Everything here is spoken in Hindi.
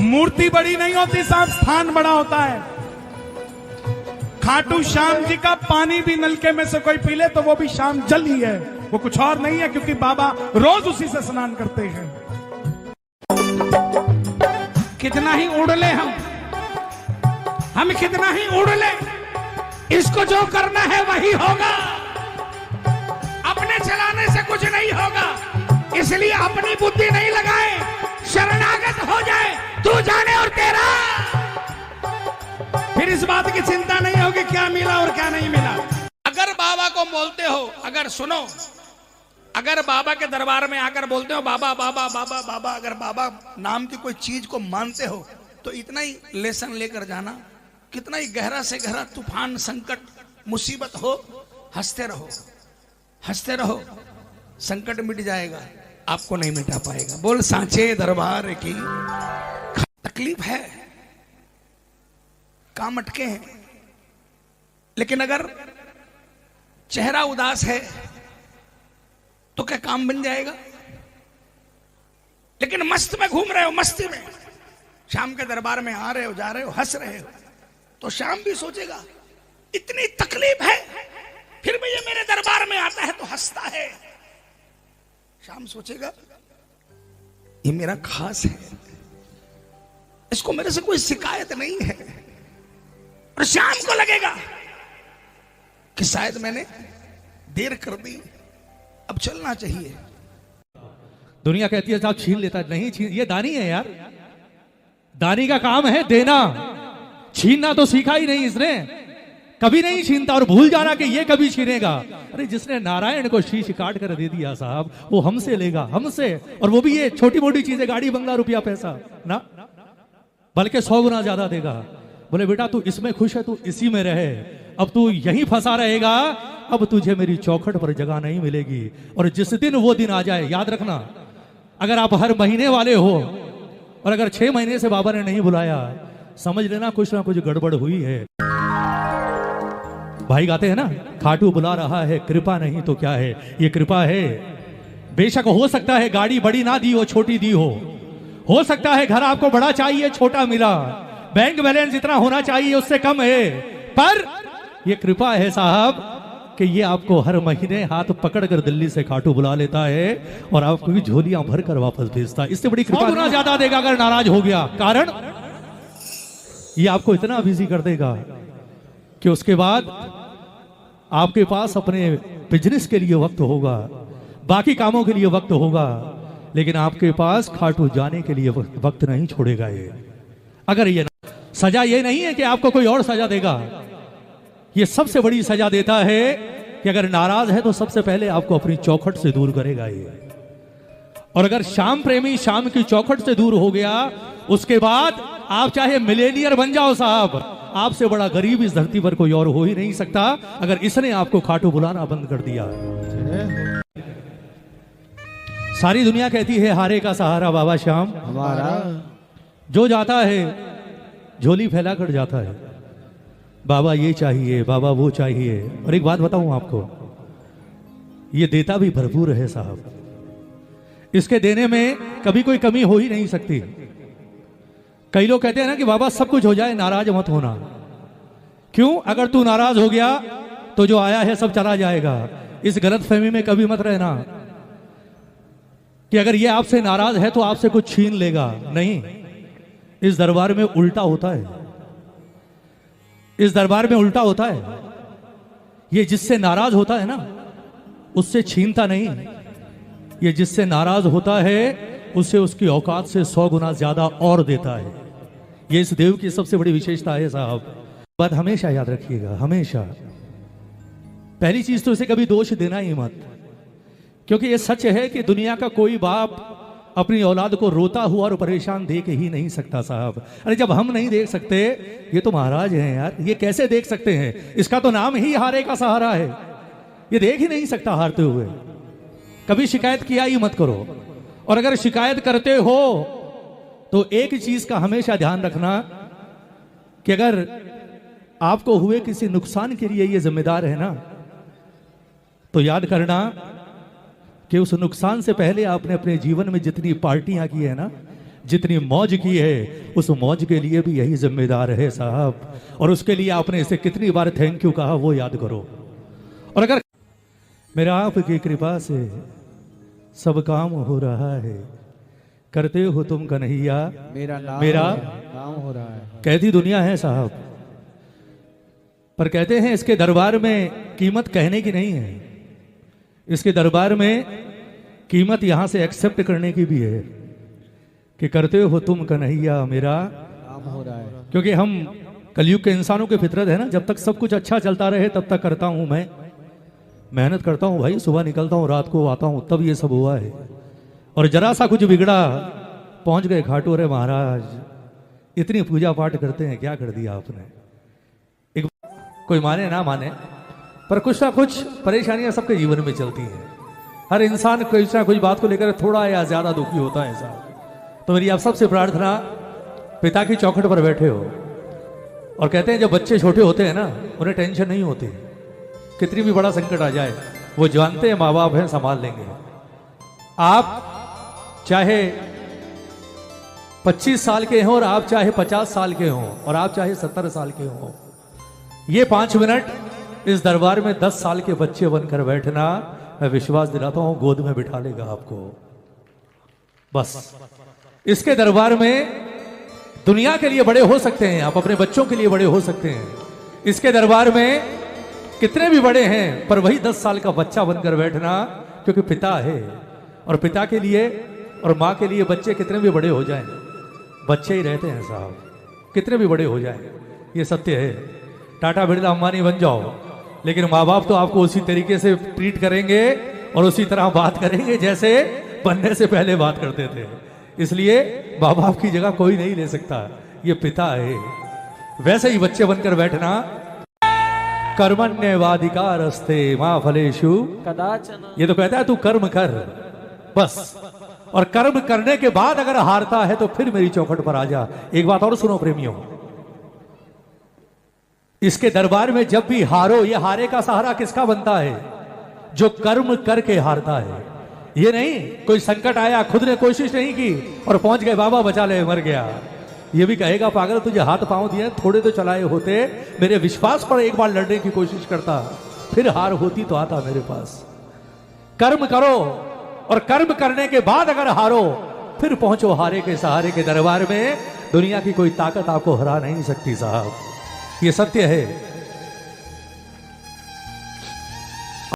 मूर्ति बड़ी नहीं होती साहब, स्थान बड़ा होता है। खाटू श्याम जी का पानी भी नलके में से कोई पी ले तो वो भी श्याम जल ही है, वो कुछ और नहीं है, क्योंकि बाबा रोज उसी से स्नान करते हैं। कितना ही उड़ ले हम कितना ही उड़ ले, इसको जो करना है वही होगा। अपने चलाने से कुछ नहीं होगा, इसलिए अपनी बुद्धि नहीं लगाए, शरणागत हो जाए, तू जाने और तेरा। फिर इस बात की चिंता नहीं होगी क्या मिला और क्या नहीं मिला। अगर बाबा को बोलते हो, अगर सुनो, अगर बाबा के दरबार में आकर बोलते हो बाबा बाबा बाबा बाबा, अगर बाबा नाम की कोई चीज को मानते हो तो इतना ही लेसन लेकर जाना, कितना ही गहरा से गहरा तूफान, संकट, मुसीबत हो, हंसते रहो, हंसते रहो, संकट मिट जाएगा, आपको नहीं मिटा पाएगा। बोल सांचे दरबार की। तकलीफ है, काम अटके हैं, लेकिन अगर चेहरा उदास है तो क्या काम बन जाएगा? लेकिन मस्त में घूम रहे हो, मस्ती में, शाम के दरबार में आ रहे हो, जा रहे हो, हंस रहे हो, तो शाम भी सोचेगा इतनी तकलीफ है फिर भी ये मेरे दरबार में आता है तो हंसता है। शाम सोचेगा ये मेरा खास है, इसको मेरे से कोई शिकायत नहीं है। और शाम को लगेगा कि शायद मैंने देर कर दी, अब चलना चाहिए। दुनिया कहती है साहब छीन लेता है, नहीं छीन, ये दानी है यार, दानी का काम है देना, छीनना तो सीखा ही नहीं इसने, कभी नहीं छीनता, और भूल जाना कि ये कभी छीनेगा। अरे जिसने नारायण को शीश काट कर दे दिया साहब, वो हमसे लेगा, हमसे, और वो भी ये छोटी मोटी चीजें, गाड़ी बंगला रुपया पैसा ना, बल्कि 100 गुना ज्यादा देगा। बोले बेटा तू इसमें खुश है, तू इसी में रहे, अब तू यहीं फंसा रहेगा, अब तुझे मेरी चौखट पर जगह नहीं मिलेगी। और जिस दिन वो दिन आ जाए, याद रखना, अगर आप हर महीने वाले हो और अगर 6 महीने से बाबा ने नहीं बुलाया, समझ लेना कुछ ना कुछ गड़बड़ हुई है। भाई गाते हैं ना, खाटू बुला रहा है, कृपा नहीं तो क्या है, ये कृपा है। बेशक हो सकता है गाड़ी बड़ी ना दी हो, छोटी दी हो सकता है घर आपको बड़ा चाहिए, छोटा मिला, बैंक बैलेंस जितना होना चाहिए उससे कम है, पर ये कृपा है साहब कि ये आपको हर महीने हाथ पकड़कर दिल्ली से खाटू बुला लेता है और आपको भी झोलियां भरकर वापस भेजता है। इससे बड़ी कृपा गुना ज्यादा देगा अगर नाराज हो गया, कारण ये आपको इतना बिजी कर देगा कि उसके बाद आपके पास अपने बिजनेस के लिए वक्त होगा, बाकी कामों के लिए वक्त होगा, लेकिन आपके पास खाटू जाने के लिए वक्त नहीं छोड़ेगा ये। अगर ये सजा ये नहीं है कि आपको कोई और सजा देगा, ये सबसे बड़ी सजा देता है कि अगर नाराज है तो सबसे पहले आपको अपनी चौखट से दूर करेगा ये। और अगर श्याम प्रेमी श्याम की चौखट से दूर हो गया, उसके बाद आप चाहे मिलेनियर बन जाओ साहब, आपसे बड़ा गरीब इस धरती पर कोई और हो ही नहीं सकता, अगर इसने आपको खाटू बुलाना बंद कर दिया। सारी दुनिया कहती है हारे का सहारा बाबा श्याम हमारा, जो जाता है झोली फैला कर जाता है, बाबा ये चाहिए, बाबा वो चाहिए। और एक बात बताऊं आपको, ये देता भी भरपूर है साहब, इसके देने में कभी कोई कमी हो ही नहीं सकती। कई लोग कहते हैं ना कि बाबा सब कुछ हो जाए, नाराज मत होना। क्यों? अगर तू नाराज हो गया तो जो आया है सब चला जाएगा। इस गलतफहमी में कभी मत रहना कि अगर ये आपसे नाराज है तो आपसे कुछ छीन लेगा, नहीं। इस दरबार में उल्टा होता है, इस दरबार में उल्टा होता है। ये जिससे नाराज होता है ना उससे छीनता नहीं, ये जिससे नाराज होता है उससे उसकी औकात से 100 गुना ज्यादा और देता है। ये इस देव की सबसे बड़ी विशेषता है साहब। बात हमेशा याद रखिएगा, हमेशा। पहली चीज तो इसे कभी दोष देना ही मत, क्योंकि ये सच है कि दुनिया का कोई बाप अपनी औलाद को रोता हुआ और परेशान देख ही नहीं सकता साहब। अरे जब हम नहीं देख सकते, ये तो महाराज हैं यार, ये कैसे देख सकते हैं? इसका तो नाम ही हारे का सहारा है, ये देख ही नहीं सकता हारते हुए। कभी शिकायत किया ही मत करो, और अगर शिकायत करते हो तो एक चीज का हमेशा ध्यान रखना कि अगर आपको हुए किसी नुकसान के लिए ये जिम्मेदार है ना, तो याद करना कि उस नुकसान से पहले आपने अपने जीवन में जितनी पार्टियां की है ना, जितनी मौज की है उस मौज के लिए भी यही जिम्मेदार है साहब। और उसके लिए आपने इसे कितनी बार थैंक यू कहा वो याद करो। और अगर मेरा आपकी कृपा से सब काम हो रहा है, करते हो तुम कन्हैया मेरा काम हो रहा है। कैदी दुनिया है साहब, पर कहते हैं इसके दरबार में कीमत कहने की नहीं है, इसके दरबार में कीमत यहां से एक्सेप्ट करने की भी है कि करते हो तुम कन्हैया मेरा काम हो रहा है। क्योंकि हम कलयुग के इंसानों की फितरत है ना, जब तक सब कुछ अच्छा चलता रहे तब तक करता हूं, मैं मेहनत करता हूं भाई, सुबह निकलता हूं रात को आता हूं, तब ये सब हुआ है। और जरा सा कुछ बिगड़ा पहुंच गए घाटू, अरे महाराज इतनी पूजा पाठ करते हैं, क्या कर दिया आपने। एक कोई माने ना माने पर कुछ ना कुछ परेशानियां सबके जीवन में चलती हैं। हर इंसान कुछ ना कुछ बात को लेकर थोड़ा या ज्यादा दुखी होता है साहब। तो मेरी आप सबसे प्रार्थना, पिता की चौखट पर बैठे हो और कहते हैं जब बच्चे छोटे होते हैं ना उन्हें टेंशन नहीं होती, कितनी भी बड़ा संकट आ जाए वो जानते हैं माँ बाप हैं संभाल लेंगे। आप चाहे 25 साल के हों और आप चाहे 50 साल के हों और आप चाहे 70 साल के हों, ये 5 मिनट इस दरबार में 10 साल के बच्चे बनकर बैठना, मैं विश्वास दिलाता हूं गोद में बिठा लेगा आपको। बस इसके दरबार में दुनिया के लिए बड़े हो सकते हैं आप, अपने बच्चों के लिए बड़े हो सकते हैं। इसके दरबार में कितने भी बड़े हैं पर वही 10 साल का बच्चा बनकर बैठना, क्योंकि पिता है। और पिता के लिए और माँ के लिए बच्चे कितने भी बड़े हो जाएं बच्चे ही रहते हैं साहब, कितने भी बड़े हो जाएं, ये सत्य है। टाटा बिरला अंबानी बन जाओ लेकिन माँ बाप तो आपको उसी तरीके से ट्रीट करेंगे और उसी तरह बात करेंगे जैसे बनने से पहले बात करते थे। इसलिए माँ बाप की जगह कोई नहीं ले सकता, ये पिता है। वैसे ही बच्चे बनकर बैठना, कर्मण्यवाधिकारस्ते मां फलेषु कदाचन, ये तो कहता है तू कर्म कर बस, और कर्म करने के बाद अगर हारता है तो फिर मेरी चौखट पर आ जा। एक बात और सुनो प्रेमियों, इसके दरबार में जब भी हारो, ये हारे का सहारा किसका बनता है? जो कर्म करके हारता है। ये नहीं कोई संकट आया खुद ने कोशिश नहीं की और पहुंच गए बाबा बचा ले मर गया, ये भी कहेगा पागल तुझे हाथ पांव दिए थोड़े तो चलाए होते, मेरे विश्वास पर एक बार लड़ने की कोशिश करता, फिर हार होती तो आता मेरे पास। कर्म करो और कर्म करने के बाद अगर हारो फिर पहुंचो हारे के सहारे के दरबार में। दुनिया की कोई ताकत आपको हरा नहीं सकती साहब, ये सत्य है।